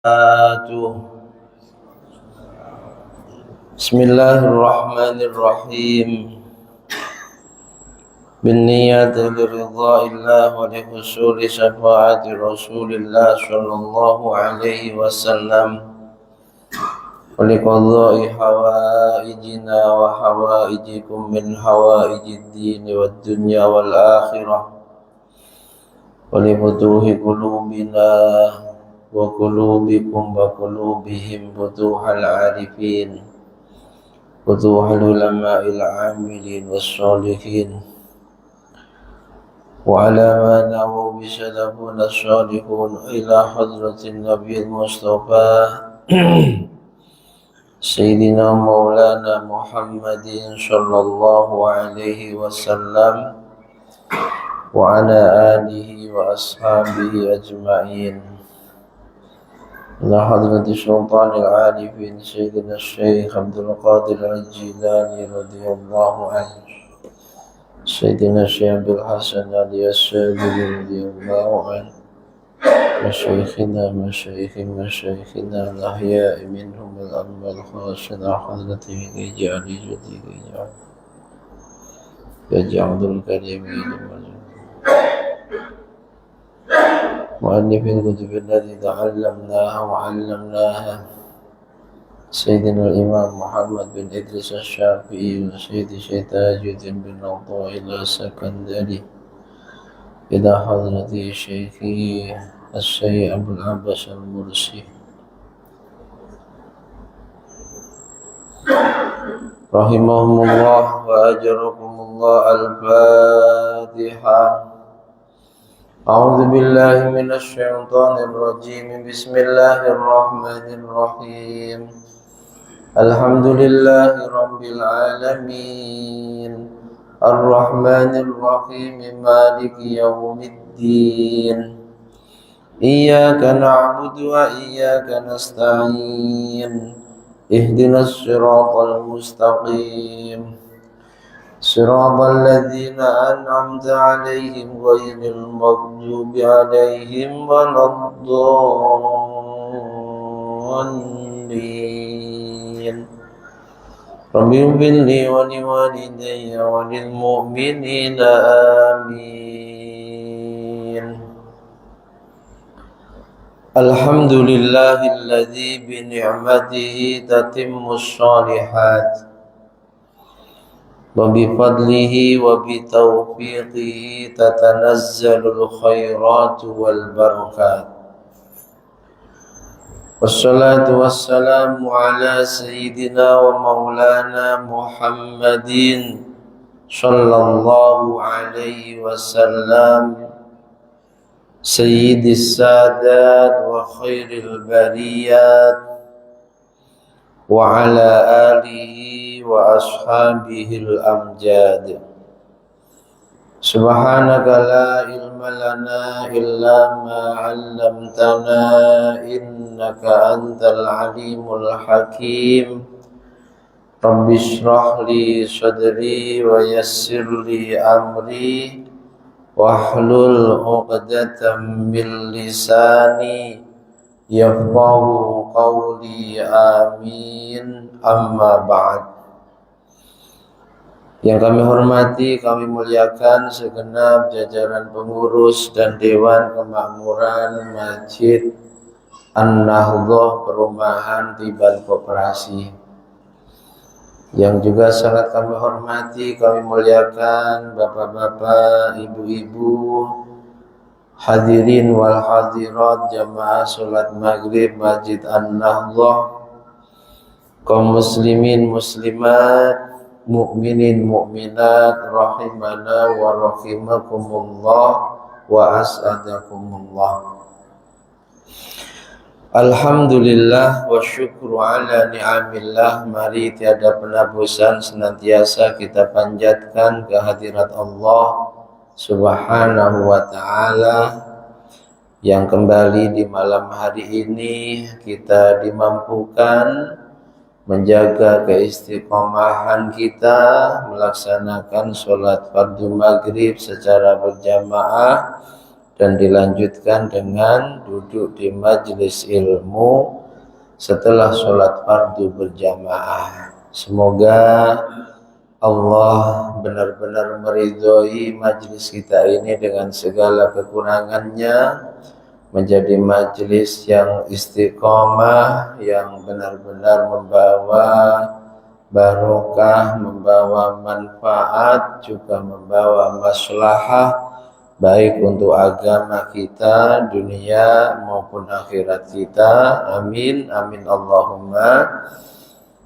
Bismillahirrahmanirrahim. Binniyati liridha'illah wa lihusuli syafa'ati Rasulillah sallallahu alaihi wasallam wa liqadha'i hawaijina wa hawaijikum min hawaijid dini wad dunya wal akhirah wa lifutuhi qulubina wa qulubikum wa qulubihim futuhal arifin futuhal ulama'il amilin wassalihin wa ala ma nawu bisalafuna salihun ila hadratin nabiyil mustafa Sayyidina Maulana Muhammadin sallallahu alaihi wasallam wa ala alihi wa ashabihi ajma'in ila hadrati sultanil arifin Sayyidina Syekh Abdul Qadir Al-Jilani radhiyallahu anhu Sayyidina Syekh Abdul Hasan Al-Yassabili radhiyallahu anhu masyayikhina al-ahya'i minhum al-amma al-khas ila hadratihi ija'ali jadihi Abdul Karim مؤلف الكتب الذي تعلمناها وعلمناها سيدنا الإمام محمد بن إدريس الشافعي وسيد شيخ تاج الدين بن عطاء السكندري إلى حضرة شيخي الشيخ أبو العباس المرسي رحمهم الله وأجركم الله. الفاتحة. أعوذ بالله من الشيطان الرجيم. بسم الله الرحمن الرحيم. الحمد لله رب العالمين الرحمن الرحيم مالك يوم الدين إياك نعبد وإياك نستعين اهدنا الصراط المستقيم صراط الذين أنعمت عليهم غير المغضوب عليهم ولا الضالين. رب اغفر لي ولوالدي وللمؤمنين آمين. الحمد لله الذي بنعمته تتم الصالحات وبفضله وبتوفيقه تتنزل الخيرات والبركات والصلاة والسلام على سيدنا ومولانا محمد صلى الله عليه وسلم سيد السادات وخير البريات وعلى آله وأصحابه الأمجاد. سبحانك لا علم لنا إلا ما علمتنا إنك أنت العليم الحكيم. رب اشرح لي صدري ويسر لي أمري واحلل عقدة من لساني يفقه قولي آمين. أما بعد. Yang kami hormati, kami muliakan segenap jajaran pengurus dan Dewan Kemakmuran Masjid An-Nahdhah Perumahan Tiban Koperasi. Yang juga sangat kami hormati, kami muliakan bapak-bapak, ibu-ibu, hadirin wal hadirat jamaah sholat maghrib Masjid An-Nahdhah, kaum muslimin muslimat, mukminin mukminat rahimana wa rahimakumullah wa as'adakumullah. Alhamdulillah wa syukru ala ni'amillah. Mari tiada penabusan senantiasa kita panjatkan kehadirat Allah Subhanahu wa ta'ala yang kembali di malam hari ini kita dimampukan menjaga keistiqomahan kita melaksanakan sholat fardu maghrib secara berjamaah dan dilanjutkan dengan duduk di majelis ilmu setelah sholat fardu berjamaah. Semoga Allah benar-benar meridhoi majelis kita ini dengan segala kekurangannya, menjadi majelis yang istiqomah, yang benar-benar membawa barokah, membawa manfaat, juga membawa maslahah baik untuk agama kita, dunia maupun akhirat kita. Amin, amin Allahumma.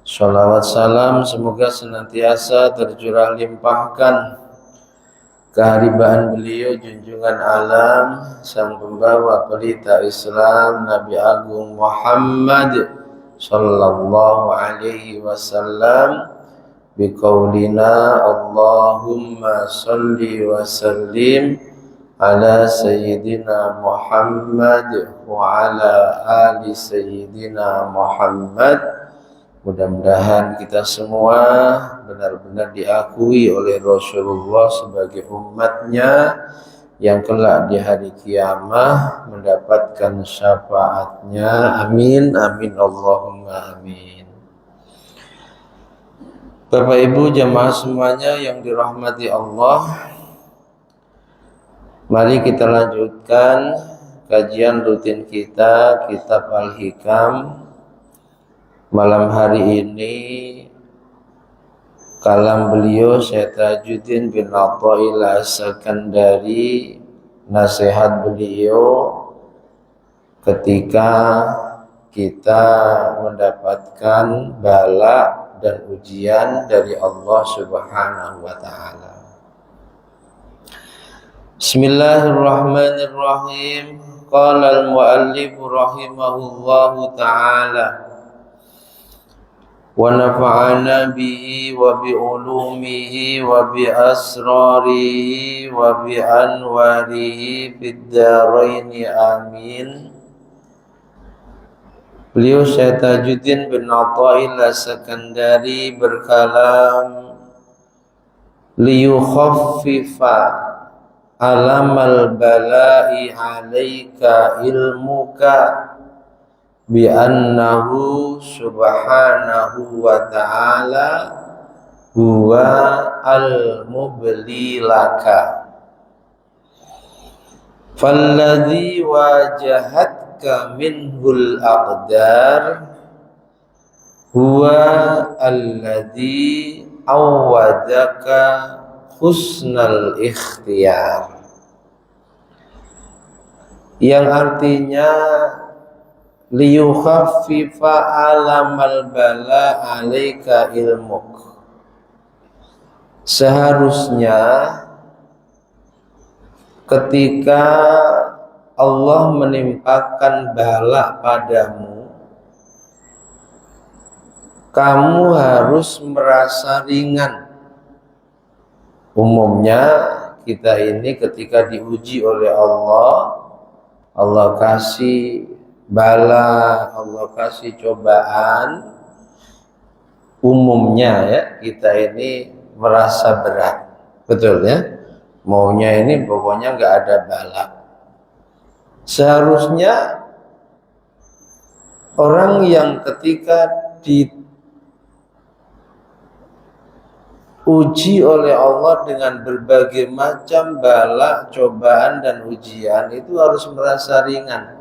Sholawat salam semoga senantiasa tercurah limpahkan keharibaan beliau junjungan alam, sang pembawa pelita Islam, Nabi Agung Muhammad sallallahu alaihi wasallam, biqaulina Allahumma salli wa sallim ala sayyidina Muhammad wa ala ali sayyidina Muhammad. Mudah-mudahan kita semua benar-benar diakui oleh Rasulullah sebagai umatnya yang kelak di hari kiamah mendapatkan syafaatnya. Amin, amin Allahumma amin. Bapak Ibu jamaah semuanya yang dirahmati Allah, mari kita lanjutkan kajian rutin kita, Kitab Al-Hikam. Malam hari ini kalam beliau Syekh Tajuddin bin Athail As-Sakandari, nasihat beliau ketika kita mendapatkan bala dan ujian dari Allah Subhanahu wa taala. Bismillahirrahmanirrahim. Qala al-muallif rahimahullahu taala wa nafa'ana bihi wa bi ulumihi wa bi asrarihi wa bi anwarihi fid dharain amin. Beliau Syekh Tajuddin bin Athail As-Sakandari berkalam, liyukhaffifa alamal bala'i alaika ilmuka bi annahu subhanahu wa ta'ala huwa al-mubli laka falladhi wajahatka minhul aqdar huwa alladhi awwadaka husnal ikhtiyar, yang artinya liyukhaffifa alamal bala alaika ilmuk, seharusnya ketika Allah menimpakan bala padamu, kamu harus merasa ringan. Umumnya kita ini ketika diuji oleh Allah, Allah kasih bala, Allah kasih cobaan, umumnya ya kita ini merasa berat, betul ya, maunya ini pokoknya nggak ada bala. Seharusnya orang yang ketika diuji oleh Allah dengan berbagai macam bala, cobaan dan ujian itu harus merasa ringan.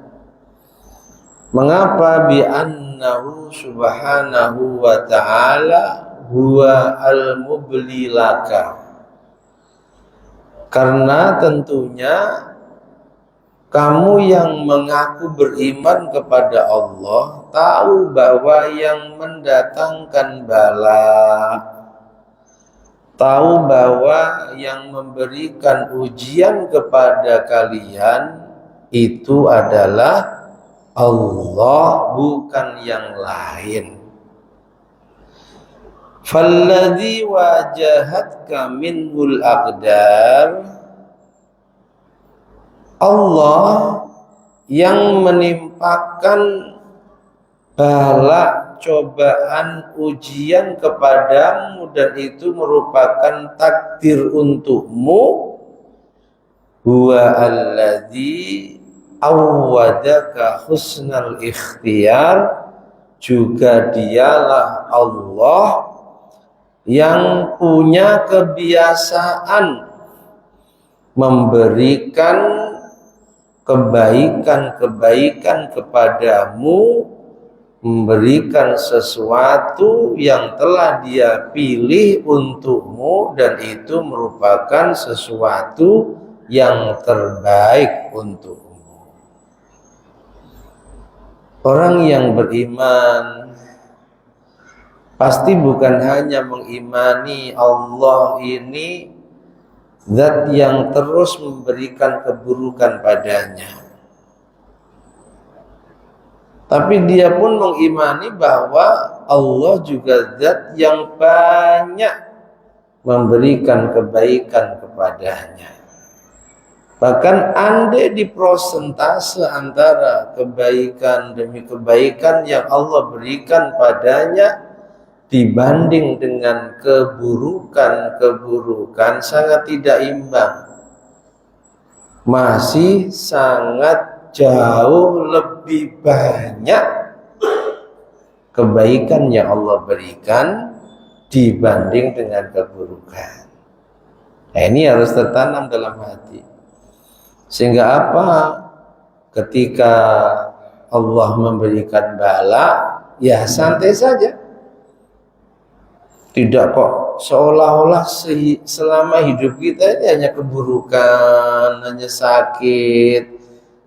Mengapa? Bi annahu subhanahu wa ta'ala huwa al-mubli laka, karena tentunya kamu yang mengaku beriman kepada Allah tahu bahwa yang mendatangkan bala, tahu bahwa yang memberikan ujian kepada kalian itu adalah Allah, bukan yang lain. Falladhi wajahatka minhul aqdar, Allah yang menimpakan bala, cobaan, ujian kepadamu dan itu merupakan takdir untukmu, huwa alladzi awwadaka husnal ikhtiyar, juga dialah Allah yang punya kebiasaan memberikan kebaikan-kebaikan kepadamu, memberikan sesuatu yang telah Dia pilih untukmu, dan itu merupakan sesuatu yang terbaik untukmu. Orang yang beriman pasti bukan hanya mengimani Allah ini zat yang terus memberikan keburukan padanya, tapi dia pun mengimani bahwa Allah juga zat yang banyak memberikan kebaikan kepadanya. Bahkan andai di prosentase antara kebaikan demi kebaikan yang Allah berikan padanya dibanding dengan keburukan-keburukan, sangat tidak imbang. Masih sangat jauh lebih banyak kebaikan yang Allah berikan dibanding dengan keburukan. Nah, ini harus tertanam dalam hati. Sehingga apa? Ketika Allah memberikan bala, ya santai saja. Tidak kok seolah-olah selama hidup kita ini hanya keburukan, hanya sakit,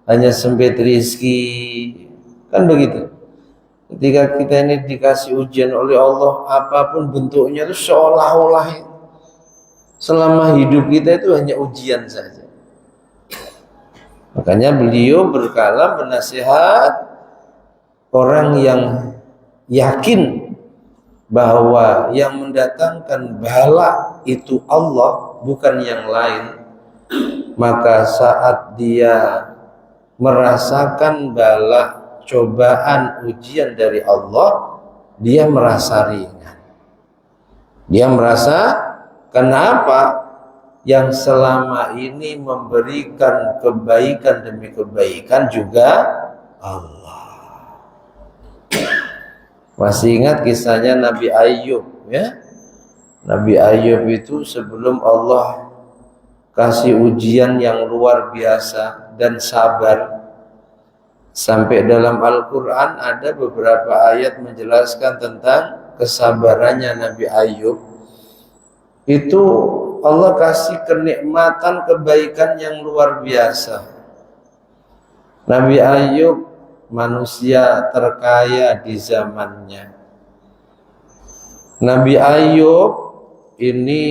hanya sempit rizki. Kan begitu. Ketika kita ini dikasih ujian oleh Allah, apapun bentuknya itu seolah-olah selama hidup kita itu hanya ujian saja. Makanya beliau berkala menasihat orang yang yakin bahwa yang mendatangkan bala itu Allah, bukan yang lain. Maka saat dia merasakan bala, cobaan, ujian dari Allah, dia merasa ringan. Dia merasa, kenapa? Yang selama ini memberikan kebaikan demi kebaikan juga Allah. Masih ingat kisahnya Nabi Ayub, ya? Nabi Ayub itu sebelum Allah kasih ujian yang luar biasa dan sabar, sampai dalam Al-Quran ada beberapa ayat menjelaskan tentang kesabarannya Nabi Ayub. Itu Allah kasih kenikmatan kebaikan yang luar biasa. Nabi Ayub manusia terkaya di zamannya. Nabi Ayub ini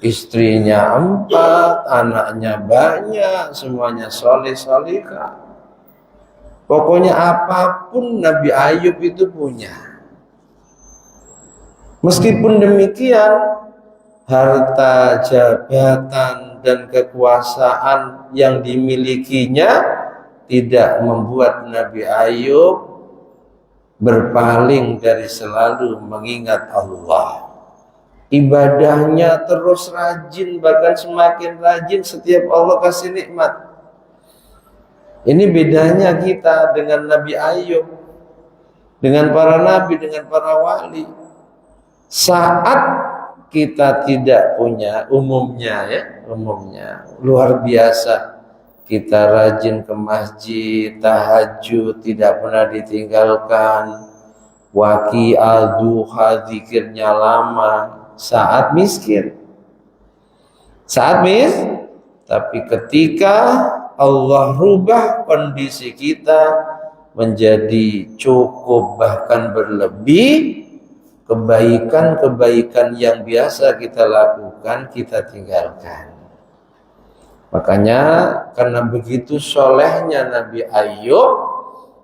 istrinya 4, anaknya banyak, semuanya soleh-solehah. Pokoknya apapun Nabi Ayub itu punya. Meskipun demikian, harta, jabatan, dan kekuasaan yang dimilikinya tidak membuat Nabi Ayub berpaling dari selalu mengingat Allah. Ibadahnya terus rajin, bahkan semakin rajin setiap Allah kasih nikmat. Ini bedanya kita dengan Nabi Ayub, dengan para nabi, dengan para wali. Saat kita tidak punya, umumnya luar biasa, kita rajin ke masjid, tahajud tidak pernah ditinggalkan, waqi'ah, duha, zikirnya lama, saat miskin, tapi ketika Allah rubah kondisi kita menjadi cukup bahkan berlebih, kebaikan-kebaikan yang biasa kita lakukan kita tinggalkan. Makanya karena begitu solehnya Nabi Ayub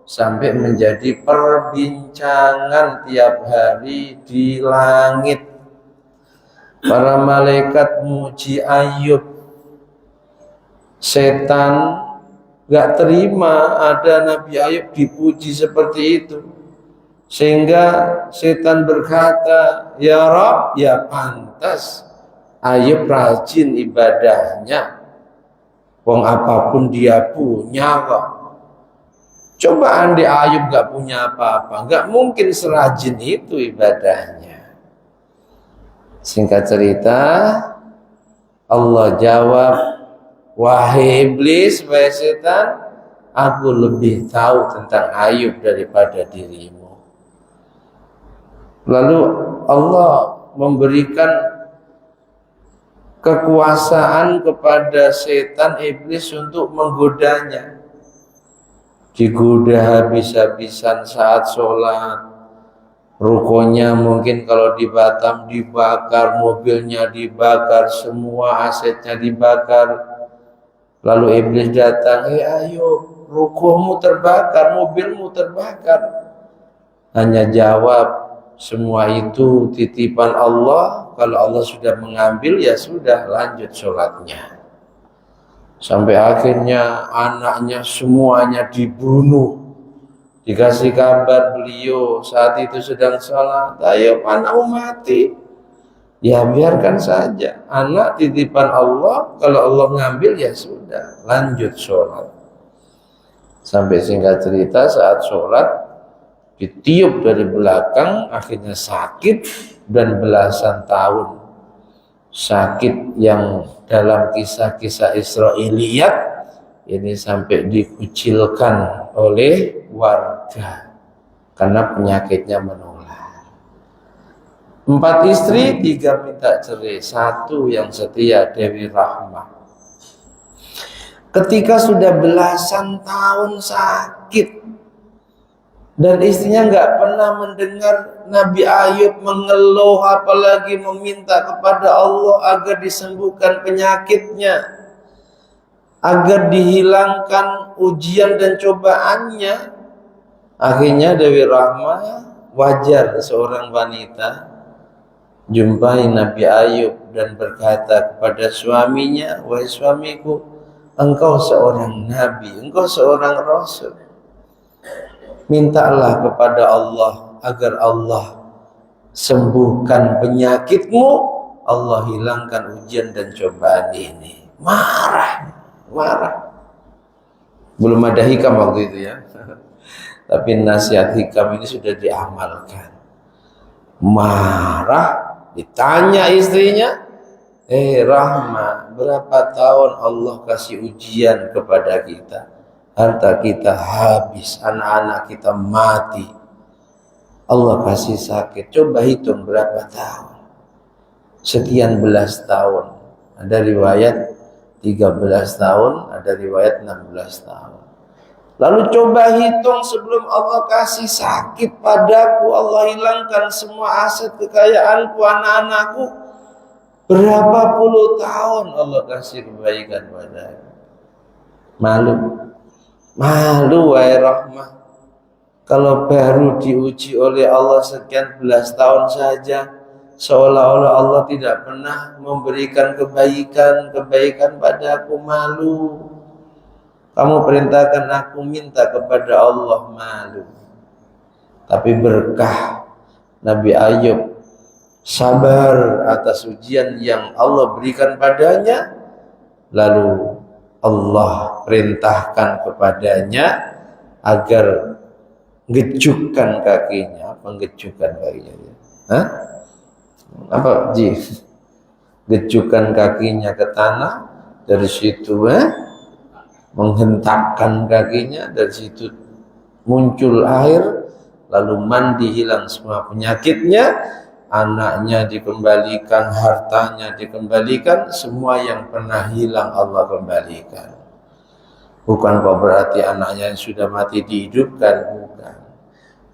sampai menjadi perbincangan tiap hari di langit. Para malaikat muji Ayub. Setan gak terima ada Nabi Ayub dipuji seperti itu. Sehingga setan berkata, ya Rabb, ya pantas Ayub rajin ibadahnya. Wong apapun dia punya kok. Coba andai Ayub gak punya apa-apa, gak mungkin serajin itu ibadahnya. Singkat cerita, Allah jawab, wahai iblis, wahai setan, aku lebih tahu tentang Ayub daripada dirimu. Lalu Allah memberikan kekuasaan kepada setan iblis untuk menggodanya. Digoda habis-habisan saat sholat, rukonya mungkin kalau di Batam dibakar, mobilnya dibakar, semua asetnya dibakar. Lalu iblis datang, ayo, rukomu terbakar, mobilmu terbakar. Hanya jawab, semua itu titipan Allah. Kalau Allah sudah mengambil, ya sudah, lanjut sholatnya. Sampai akhirnya anaknya semuanya dibunuh. Dikasih kabar beliau saat itu sedang sholat, ayo anakmu mati. Ya biarkan saja, anak titipan Allah. Kalau Allah ngambil, ya sudah, lanjut sholat. Sampai singkat cerita, saat sholat ditiup dari belakang, akhirnya sakit dan belasan tahun. Sakit yang dalam kisah-kisah Israiliyat ini sampai dikucilkan oleh warga karena penyakitnya menular. 4 istri, 3 minta cerai, 1 yang setia, Dewi Rahmah. Ketika sudah belasan tahun sakit dan istrinya nggak pernah mendengar Nabi Ayub mengeluh, apalagi meminta kepada Allah agar disembuhkan penyakitnya, agar dihilangkan ujian dan cobaannya. Akhirnya Dewi Rahmah, wajar seorang wanita, jumpai Nabi Ayub dan berkata kepada suaminya, wahai suamiku, engkau seorang nabi, engkau seorang rasul. Mintalah kepada Allah agar Allah sembuhkan penyakitmu, Allah hilangkan ujian dan cobaan ini. Marah. Belum ada hikam waktu itu ya. Tapi nasihat hikam ini sudah diamalkan. Marah, ditanya istrinya, Rahma, berapa tahun Allah kasih ujian kepada kita? Harta kita habis, anak-anak kita mati, Allah kasih sakit. Coba hitung berapa tahun. Sekian belas tahun. Ada riwayat 13 tahun, ada riwayat 16 tahun. Lalu coba hitung sebelum Allah kasih sakit padaku, Allah hilangkan semua aset kekayaanku, anak-anakku, berapa puluh tahun Allah kasih kebaikan padaku. Malu wahai Rahmah. Kalau baru diuji oleh Allah sekian belas tahun saja, seolah-olah Allah tidak pernah memberikan kebaikan padaku. Malu. Kamu perintahkan aku minta kepada Allah, malu. Tapi berkah Nabi Ayub sabar atas ujian yang Allah berikan padanya, lalu Allah perintahkan kepadanya agar ngejukkan kakinya. Ngejukkan kakinya. Hah? Apa Ji? Gejukan kakinya ke tanah, dari situ menghentakkan kakinya, dari situ muncul air, lalu mandi, hilang semua penyakitnya, anaknya dikembalikan, hartanya dikembalikan, semua yang pernah hilang Allah kembalikan. Bukan kok berarti anaknya yang sudah mati dihidupkan, bukan.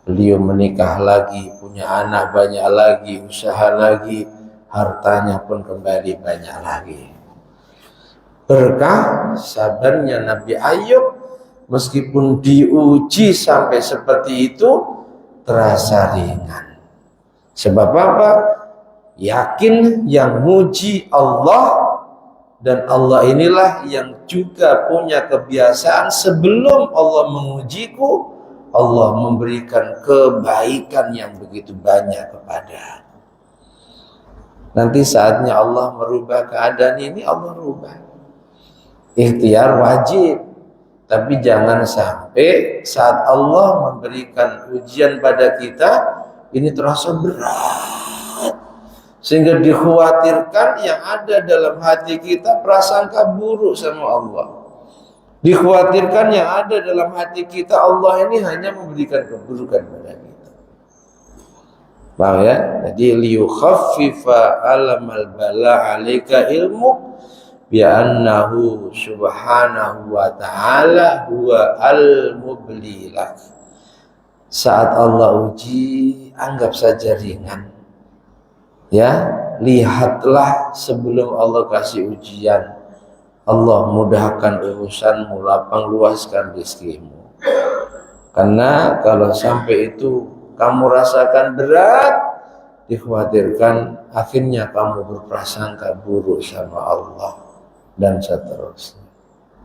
Beliau menikah lagi, punya anak banyak lagi, usaha lagi, hartanya pun kembali banyak lagi. Berkah sabarnya Nabi Ayub, meskipun diuji sampai seperti itu, terasa ringan. Sebab apa? Yakin yang muji Allah, dan Allah inilah yang juga punya kebiasaan sebelum Allah mengujiku, Allah memberikan kebaikan yang begitu banyak kepada. Nanti saatnya Allah merubah keadaan ini, Allah rubah. Ikhtiar wajib, tapi jangan sampai saat Allah memberikan ujian pada kita ini terasa berat sehingga dikhawatirkan yang ada dalam hati kita prasangka buruk sama Allah. Dikhawatirkan yang ada dalam hati kita Allah ini hanya memberikan keburukan pada kita. Paham ya? Jadi liyukhaffifa alamal bala 'alaika ilmu bi annahu subhanahu wa ta'ala huwa al-mubli lak. Saat Allah uji, anggap saja ringan. Ya, lihatlah sebelum Allah kasih ujian, Allah mudahkan urusanmu, lapang luaskan rezekimu. Karena kalau sampai itu kamu rasakan berat, dikhawatirkan akhirnya kamu berprasangka buruk sama Allah dan seterusnya.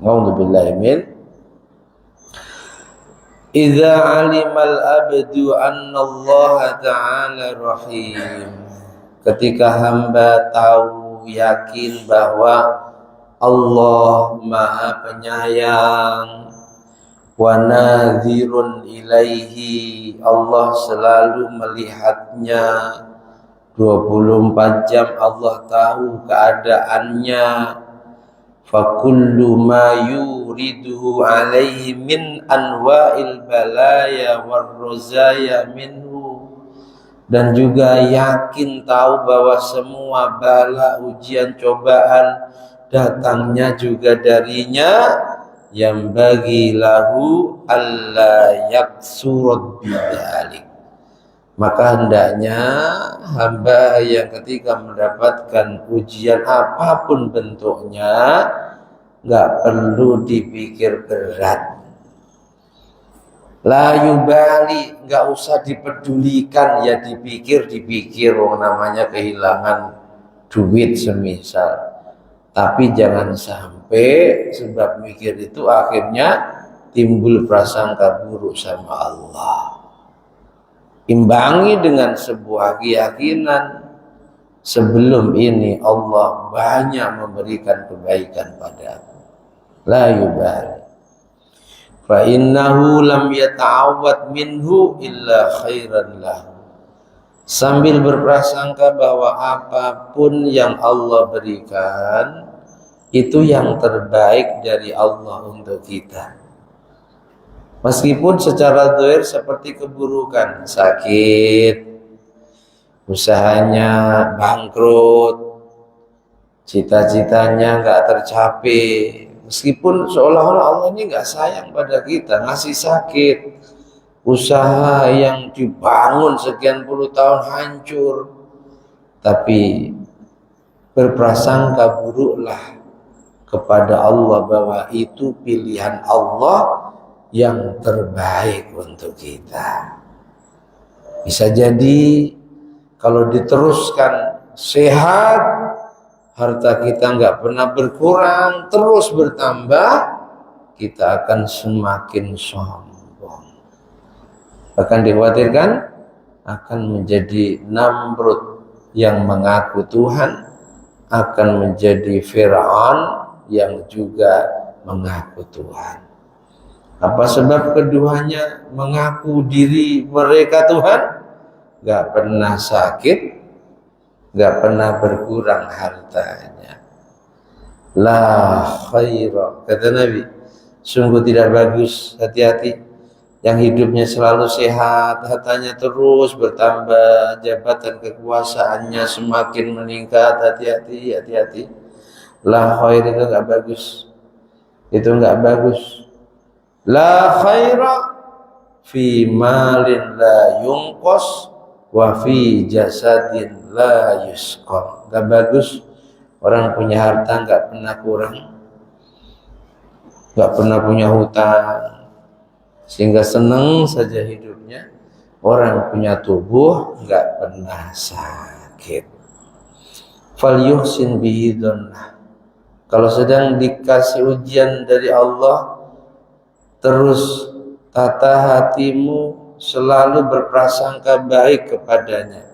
Nauzubillahi min. Idza 'alimal abdu anna Allah ta'ala rahim. Ketika hamba tahu, yakin bahwa Allah Maha Penyayang, wa nadhirun ilaihi, Allah selalu melihatnya 24 jam, Allah tahu keadaannya. Fa kullu ma yuriduhu alaihi min anwa'il balaya war rozaya minhu, dan juga yakin tahu bahwa semua bala, ujian, cobaan datangnya juga darinya. Yang bagi lahu alla yaksurat bidzalik, maka hendaknya hamba yang ketika mendapatkan ujian apapun bentuknya nggak perlu dipikir berat, la yubali, nggak usah dipedulikan. Ya dipikir wong namanya kehilangan duit semisal. Tapi jangan sampai sebab mikir itu akhirnya timbul prasangka buruk sama Allah. Imbangi dengan sebuah keyakinan, sebelum ini Allah banyak memberikan kebaikan padaku. La yubali. Fa innahu lam yata'awwad minhu illa khairan lahu. Sambil berprasangka bahwa apapun yang Allah berikan itu yang terbaik dari Allah untuk kita. Meskipun secara zahir seperti keburukan, sakit, usahanya bangkrut, cita-citanya nggak tercapai, meskipun seolah-olah Allah ini nggak sayang pada kita, ngasih sakit, usaha yang dibangun sekian puluh tahun hancur, tapi berprasangka buruklah kepada Allah bahwa itu pilihan Allah yang terbaik untuk kita. Bisa jadi kalau diteruskan sehat, harta kita nggak pernah berkurang, terus bertambah, kita akan semakin sombong. Bahkan dikhawatirkan akan menjadi Namrud yang mengaku Tuhan, akan menjadi Fir'aun yang juga mengaku Tuhan. Apa sebab keduanya mengaku diri mereka Tuhan? Gak pernah sakit, gak pernah berkurang hartanya. La khaira, kata Nabi, sungguh tidak bagus, hati-hati. Yang hidupnya selalu sehat, hartanya terus bertambah, jabatan kekuasaannya semakin meningkat, hati-hati, hati-hati. La khair, itu enggak bagus. Itu enggak bagus. La khaira fi malin la yunqas wa fi jasadin la yusqam. Enggak bagus orang punya harta enggak pernah kurang, enggak pernah punya hutang, sehingga senang saja hidupnya. Orang punya tubuh enggak pernah sakit. Fal yuhsin bihi dhannah. Kalau sedang dikasih ujian dari Allah, terus tata hatimu selalu berprasangka baik kepadanya.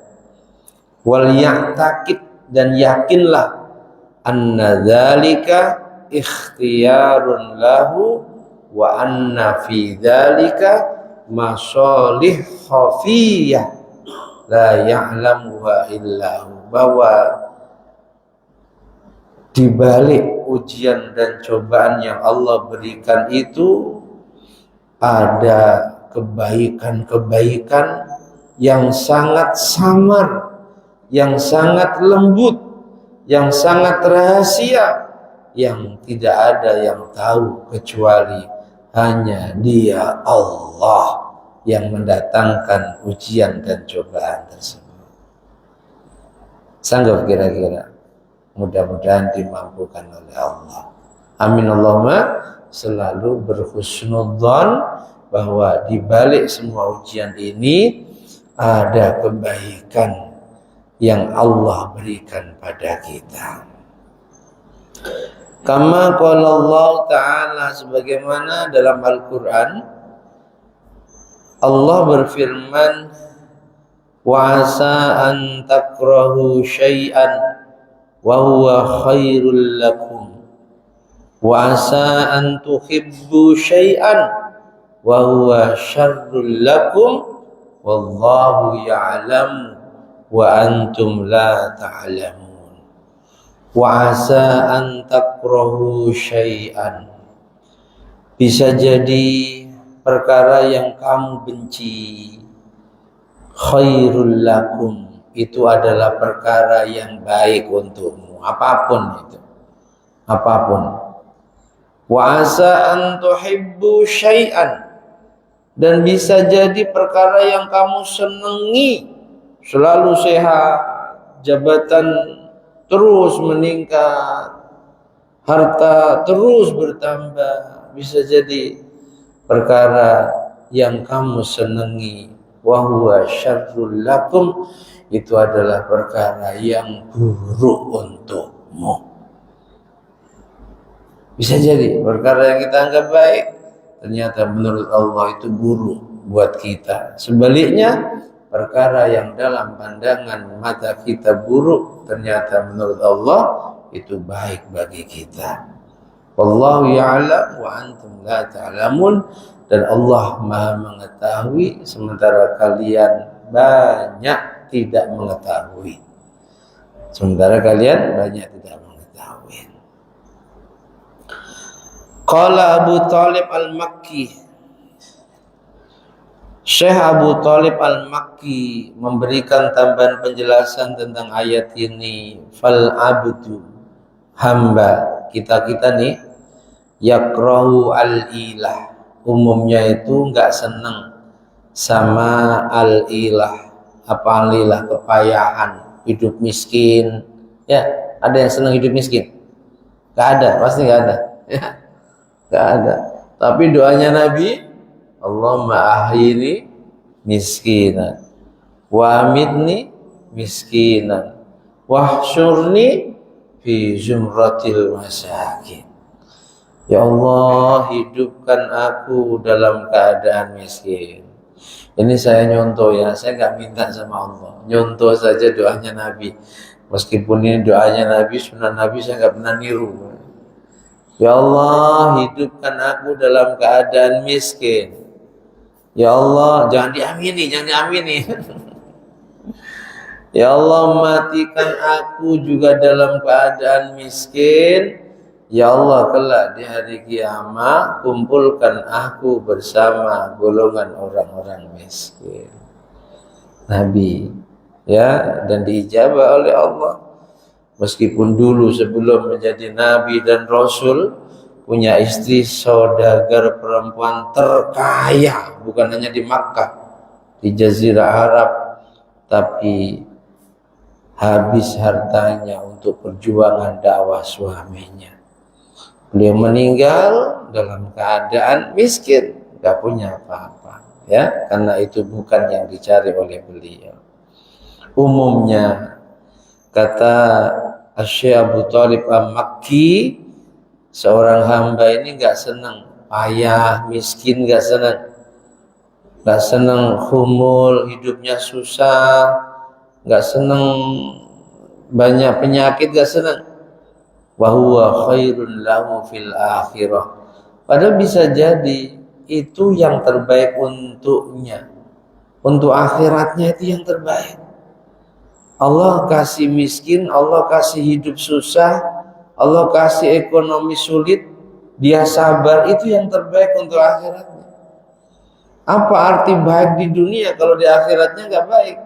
Wal ya'taqid, dan yakinlah anna dzalika ikhtiyarun lahu wa anna fi dzalika masalih khafiyah la ya'lamuha illahu, bahwa di balik ujian dan cobaan yang Allah berikan itu ada kebaikan-kebaikan yang sangat samar, yang sangat lembut, yang sangat rahasia, yang tidak ada yang tahu kecuali hanya Dia Allah yang mendatangkan ujian dan cobaan tersebut. Sanggup kira-kira? Mudah-mudahan dimampukan oleh Allah. Amin Allahumma. Selalu berhusnudzon bahwa di balik semua ujian ini ada kebaikan yang Allah berikan pada kita. Kama qala Allah Ta'ala, sebagaimana dalam Al-Quran Allah berfirman, wa asa an takrahu syai'an wa huwa khairul lakum wa asa an tuhibbu syai'an wa huwa syarrul lakum wallahu ya'lam wa antum la ta'lamun. Wa asa an takrahu syai'an, bisa jadi perkara yang kamu benci, khairul lakum, itu adalah perkara yang baik untukmu, apapun itu, apapun. Wa asa an tuhibbu syai'an, dan bisa jadi perkara yang kamu senangi, selalu sehat, jabatan terus meningkat, harta terus bertambah, bisa jadi perkara yang kamu senangi. Wa huwa syarrul lakum, itu adalah perkara yang buruk untukmu. Bisa jadi perkara yang kita anggap baik, ternyata menurut Allah itu buruk buat kita. Sebaliknya, perkara yang dalam pandangan mata kita buruk, ternyata menurut Allah itu baik bagi kita. Wallahu ya'lam wa antum la ta'lamun, dan Allah Maha mengetahui sementara kalian banyak tidak mengetahui. Sementara kalian banyak tidak mengetahui. Qala Abu Talib Al-Makki, Syekh Abu Talib Al-Makki memberikan tambahan penjelasan tentang ayat ini. Fal abdu, hamba kita nih, yakrahu al-ilah, umumnya itu enggak senang sama al-ilah. Apa al-ilah? Kepayahan, hidup miskin. Ya, ada yang senang hidup miskin? Enggak ada, pasti enggak ada. Ya, enggak ada. Tapi doanya Nabi, Allahumma ahyini miskinan wa amitni miskinan wahsyurni fi zumratil masakin. Ya Allah, hidupkan aku dalam keadaan miskin. Ini saya nyontoh ya, saya nggak minta sama Allah, nyontoh saja doanya Nabi. Meskipun ini doanya Nabi, sunnah Nabi, saya nggak pernah niru. Ya Allah, hidupkan aku dalam keadaan miskin. Ya Allah, jangan diamini, jangan diamini. Ya Allah, matikan aku juga dalam keadaan miskin. Ya Allah, kelak di hari kiamat kumpulkan aku bersama golongan orang-orang miskin. Nabi, ya, dan diijabah oleh Allah. Meskipun dulu sebelum menjadi Nabi dan Rasul punya istri saudagar perempuan terkaya, bukan hanya di Makkah, di Jazirah Arab, tapi habis hartanya untuk perjuangan dakwah suaminya. Beliau meninggal dalam keadaan miskin, gak punya apa-apa, ya, karena itu bukan yang dicari oleh beliau. Umumnya, kata Syekh Abu Talib Al-Makki, seorang hamba ini gak senang payah, miskin, gak senang humul, hidupnya susah, gak senang banyak penyakit, gak senang. wa huwa khairun lahu fil akhirah. Padahal bisa jadi itu yang terbaik untuknya, untuk akhiratnya itu yang terbaik. Allah kasih miskin, Allah kasih hidup susah, Allah kasih ekonomi sulit, dia sabar, itu yang terbaik untuk akhiratnya. Apa arti baik di dunia kalau di akhiratnya nggak baik?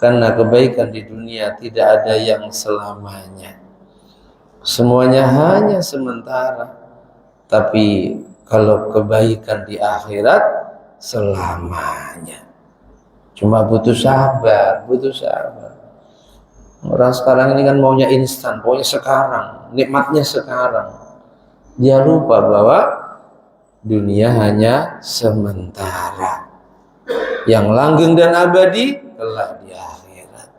Karena kebaikan di dunia tidak ada yang selamanya, semuanya hanya sementara. Tapi kalau kebaikan di akhirat selamanya. Cuma butuh sabar, butuh sabar. Orang sekarang ini kan maunya instan, maunya sekarang, nikmatnya sekarang. Dia lupa bahwa dunia hanya sementara. Yang langgeng dan abadi kelak di akhirat.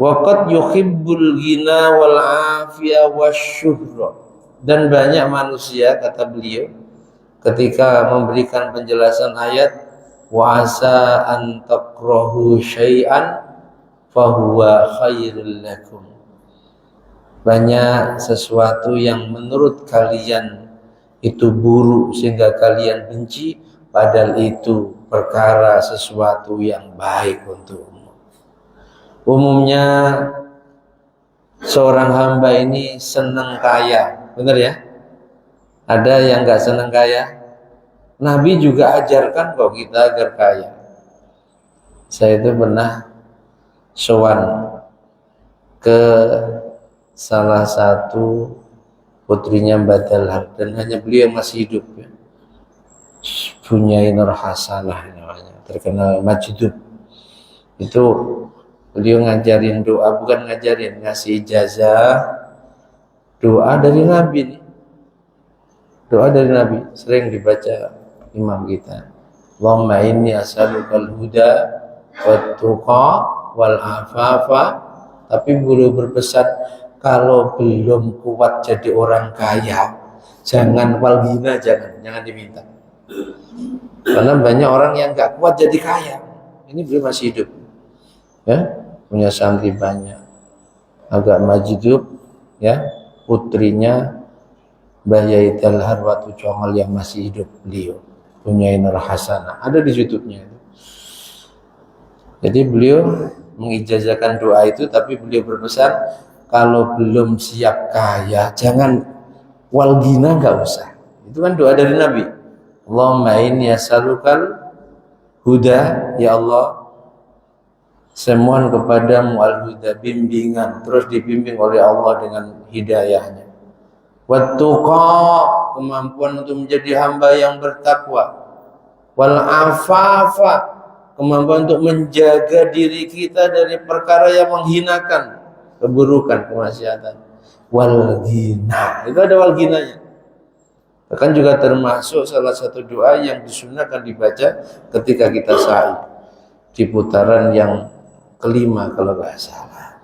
Waqad yuhibbul ghina wal afiyah wasyuhra. Dan banyak manusia, kata beliau, ketika memberikan penjelasan ayat wa asa an takrahu syai'an fahuwa khairul lakum. Banyak sesuatu yang menurut kalian itu buruk sehingga kalian benci, padahal itu perkara sesuatu yang baik untukmu. Umumnya seorang hamba ini senang kaya, benar ya? Ada yang nggak senang kaya? Nabi juga ajarkan kok kita agar kaya. Saya itu pernah sowan ke salah satu putrinya Mbak Dalhar, dan hanya beliau yang masih hidup ya. Bunyai Nur Hasanah namanya, terkenal Majdub. Itu beliau ngajarin doa, bukan ngajarin, ngasih ijazah doa dari Nabi nih. Doa dari Nabi sering dibaca imam kita. Allahumma inni as'alukal huda wat tuqa wal afafa. Tapi beliau berpesan, kalau belum kuat jadi orang kaya, jangan walghina, jangan diminta. Karena banyak orang yang gak kuat jadi kaya. Ini beliau masih hidup, ya, punya santri banyak, agak Majdub, ya, putrinya Mbah Yai Dalhar Watu Congol yang masih hidup, beliau punya Nur Hasanah, ada di YouTube-nya. Jadi beliau mengijazahkan doa itu, tapi beliau berpesan kalau belum siap kaya jangan walghina, nggak usah. Itu kan doa dari Nabi. Allahumma inni as'alukal huda, ya Allah, semohon kepadamu al-huda, bimbingan, terus dibimbing oleh Allah dengan hidayahnya. Wattuqa, kemampuan untuk menjadi hamba yang bertakwa. Wal afafa, kemampuan untuk menjaga diri kita dari perkara yang menghinakan, keburukan, kemaksiatan. Wal ghina, itu ada wal ghinanya. Bahkan juga termasuk salah satu doa yang disunahkan dibaca ketika kita sa'i di putaran yang kelima kalau nggak salah.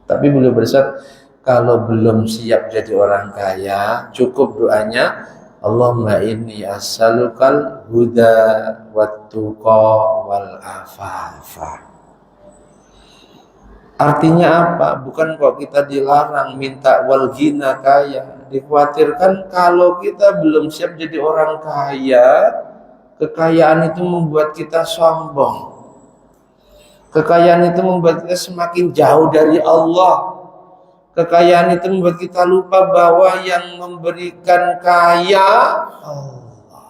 Tapi beliau bersabda, kalau belum siap jadi orang kaya, cukup doanya Allahumma inni as'alukal huda wat tuqa wal afafa. Artinya apa? Bukan kok kita dilarang minta wal ghina, kaya. Dikhawatirkan kalau kita belum siap jadi orang kaya, kekayaan itu membuat kita sombong. Kekayaan itu membuat kita semakin jauh dari Allah. Kekayaan itu membuat kita lupa bahwa yang memberikan kaya Allah.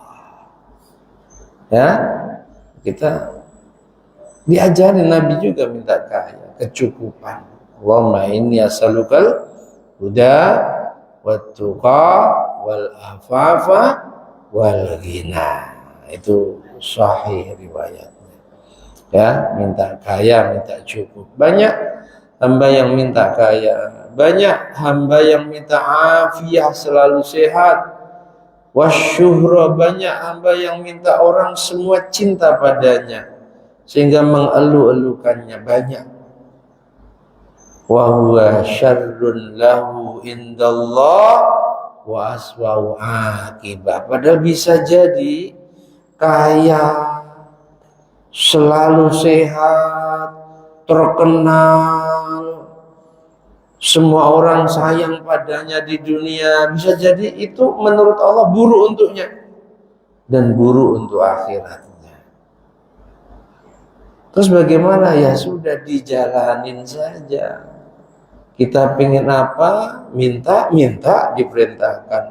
Ya, kita diajari Nabi juga minta kaya, kecukupan. Allahumma inni as'alukal huda wat tuqa wal afafa wal ghina. Itu sahih riwayatnya. Ya, minta kaya, minta cukup. Banyak hamba yang minta kaya, banyak hamba yang minta afiah, selalu sehat. Wasyuhra, banyak hamba yang minta orang semua cinta padanya sehingga mengeluh-elukannya banyak. Wa huwa syarrun lahu indallah wa aswa'u akibah. Padahal bisa jadi kaya, selalu sehat, terkenal, semua orang sayang padanya di dunia, bisa jadi itu menurut Allah buruk untuknya dan buruk untuk akhiratnya. Terus bagaimana? Ya sudah, dijalanin saja. Kita pengen apa, minta diperintahkan.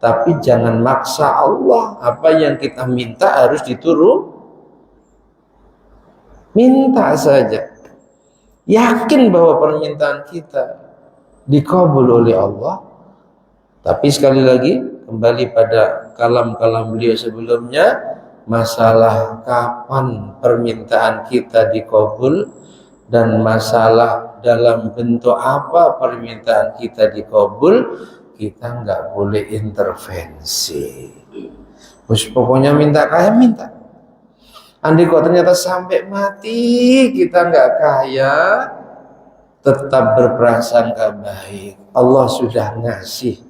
Tapi jangan maksa Allah. Apa yang kita minta harus diturun. Minta saja. Yakin bahwa permintaan kita dikabul oleh Allah. Tapi sekali lagi, kembali pada kalam-kalam beliau sebelumnya, masalah kapan permintaan kita dikabul dan masalah dalam bentuk apa permintaan kita dikabul, kita nggak boleh intervensi. Pokoknya minta kaya, minta. Andai kok ternyata sampai mati kita nggak kaya, tetap berprasangka baik. Allah sudah ngasih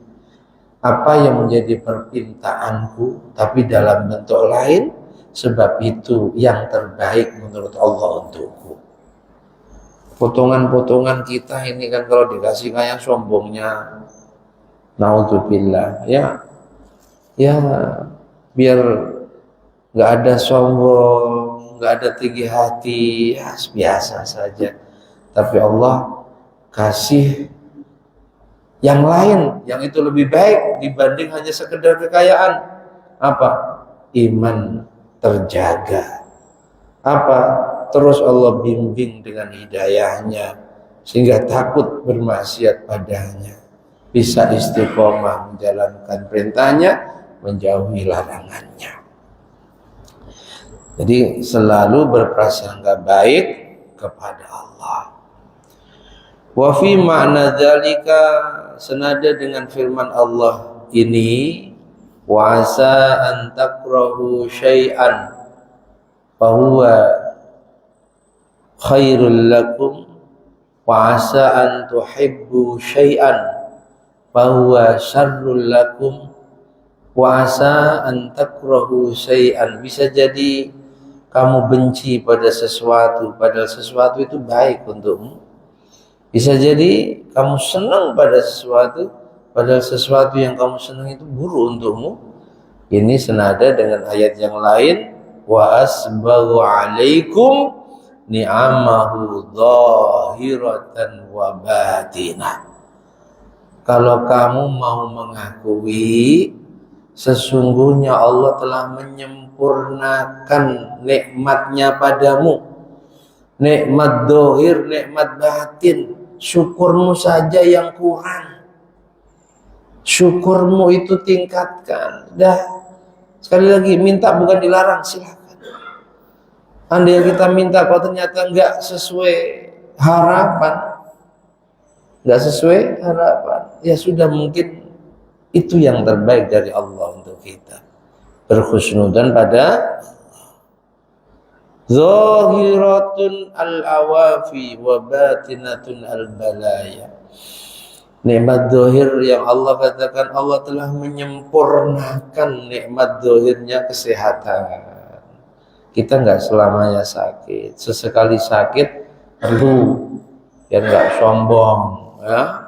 apa yang menjadi permintaanku, tapi dalam bentuk lain, sebab itu yang terbaik menurut Allah untukku. Potongan-potongan kita ini kan kalau dikasih kaya sombongnya, naudzubillah, ya biar nggak ada sombong, nggak ada tinggi hati, ya biasa saja. Tapi Allah kasih yang lain, yang itu lebih baik dibanding hanya sekedar kekayaan. Apa? Iman terjaga. Apa? Terus Allah bimbing dengan hidayahnya sehingga takut bermaksiat padanya, bisa istiqomah menjalankan perintahnya, menjauhi larangannya. Jadi selalu berprasangka baik kepada Allah. Wa fi ma'na dzalika, senada dengan firman Allah ini, wa asa an takrahu syai'an fa huwa khairul lakum wa asa an tuhibbu syai'an fa huwa syarrul lakum wa asa an takrahu syai'an. Bisa jadi kamu benci pada sesuatu, padahal sesuatu itu baik untukmu. Bisa jadi kamu senang pada sesuatu, padahal sesuatu yang kamu senang itu buruk untukmu. Ini senada dengan ayat yang lain, wa asbaghu alaikum ni'amahu zahiratan wa batinah. Kalau kamu mau mengakui sesungguhnya Allah telah menyempurnakan nikmatnya padamu, nikmat dohir, nikmat batin, syukurmu saja yang kurang. Syukurmu itu tingkatkan. Dah, sekali lagi, minta bukan dilarang, silakan. Andai kita minta kalau ternyata enggak sesuai harapan, ya sudah, mungkin itu yang terbaik dari Allah untuk kita. Berkhusnudan pada zahiratun al-awafi wa batinatun al-balaya. Nikmat zahir yang Allah katakan, Allah telah menyempurnakan nikmat zahirnya kesehatan. Kita enggak selamanya sakit. Sesekali sakit perlu, ya enggak sombong, ya.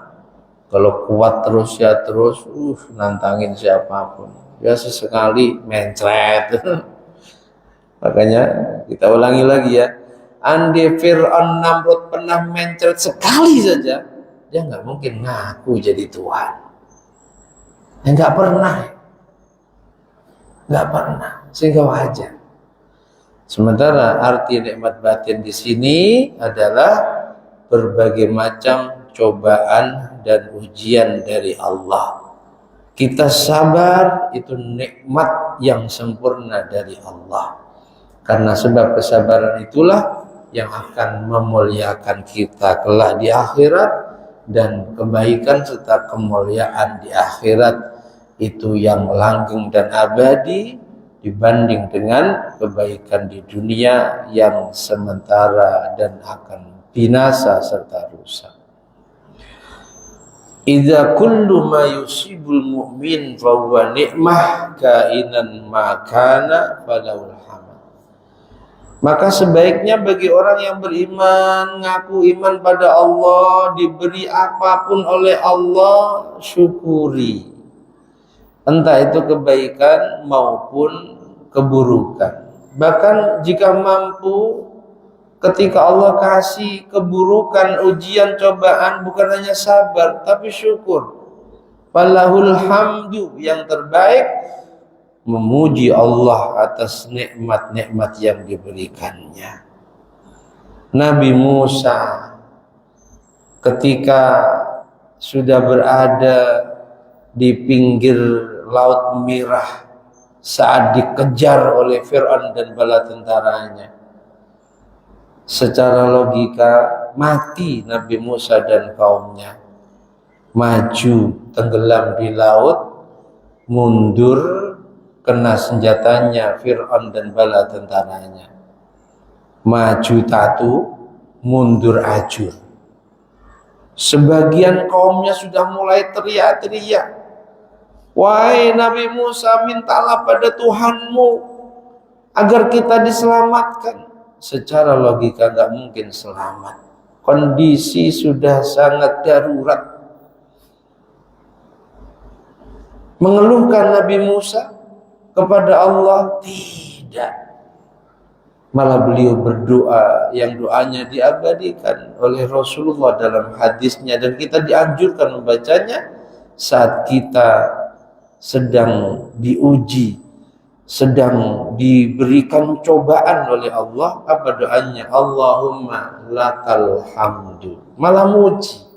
Kalau kuat terus ya terus, nantangin siapapun. Ya sesekali mencret. Makanya kita ulangi lagi ya. Andai Fir'aun Namrud pernah mencret sekali saja, dia nggak mungkin ngaku jadi Tuhan. Ya nggak pernah. Sehingga wajar. Sementara arti nikmat batin di sini adalah berbagai macam cobaan dan ujian dari Allah. Kita sabar, itu nikmat yang sempurna dari Allah. Karena sebab kesabaran itulah yang akan memuliakan kita kelak di akhirat, dan kebaikan serta kemuliaan di akhirat itu yang langgeng dan abadi dibanding dengan kebaikan di dunia yang sementara dan akan binasa serta rusak. Idza kullu ma yusibul mu'min fa huwa ni'mah kainan ma kana falahul hamd. Maka sebaiknya bagi orang yang beriman, ngaku iman pada Allah, diberi apapun oleh Allah, syukuri. Entah itu kebaikan maupun keburukan. Bahkan jika mampu, ketika Allah kasih keburukan, ujian, cobaan, bukan hanya sabar, tapi syukur. Falahul hamdu, yang terbaik memuji Allah atas nikmat-nikmat yang diberikannya. Nabi Musa ketika sudah berada di pinggir Laut Merah saat dikejar oleh Fir'aun dan bala tentaranya, secara logika mati Nabi Musa dan kaumnya. Maju tenggelam di laut, mundur kena senjatanya Fir'aun dan bala tentaranya. Maju tatu, mundur ajur. Sebagian kaumnya sudah mulai teriak-teriak, wahai Nabi Musa, mintalah pada Tuhanmu agar kita diselamatkan. Secara logika gak mungkin selamat. Kondisi sudah sangat darurat. Mengeluhkan Nabi Musa kepada Allah? Tidak. Malah beliau berdoa yang doanya diabadikan oleh Rasulullah dalam hadisnya, dan kita dianjurkan membacanya saat kita sedang diuji, sedang diberikan cobaan oleh Allah. Apa doanya? Allahumma lakal hamdu. Malah muji.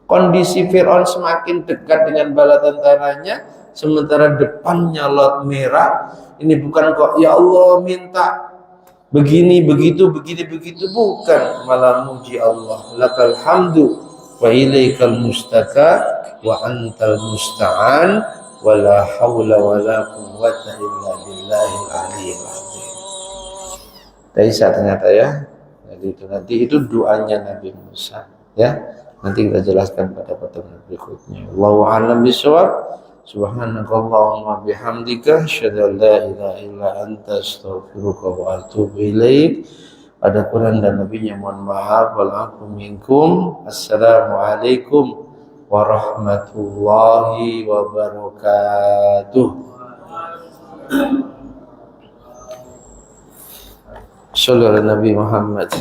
Kondisi Fir'aun semakin dekat dengan bala tentaranya, sementara depannya Laut Merah. Ini bukan kok ya Allah minta begini begitu bukan, malah muji Allah. Lakal hamdu wa ilaikal mustaka wa antal musta'an wa la hawla wa la quwwata illa billahil aliyyil azim. Taisa ternyata ya. Jadi itu nanti itu doanya Nabi Musa ya. Nanti kita jelaskan pada pertemuan berikutnya. Wallahu a'lam bishawab. Subhanakallahumma bihamdika asyhadu an la ilaha illa anta astaghfiruka wa atubu ilaik. Ada Quran dan Nabi-Nya mohon maaf. Wal afu minkum. Assalamualaikum warahmatullahi wabarakatuh. Sallallahu Nabi Muhammad.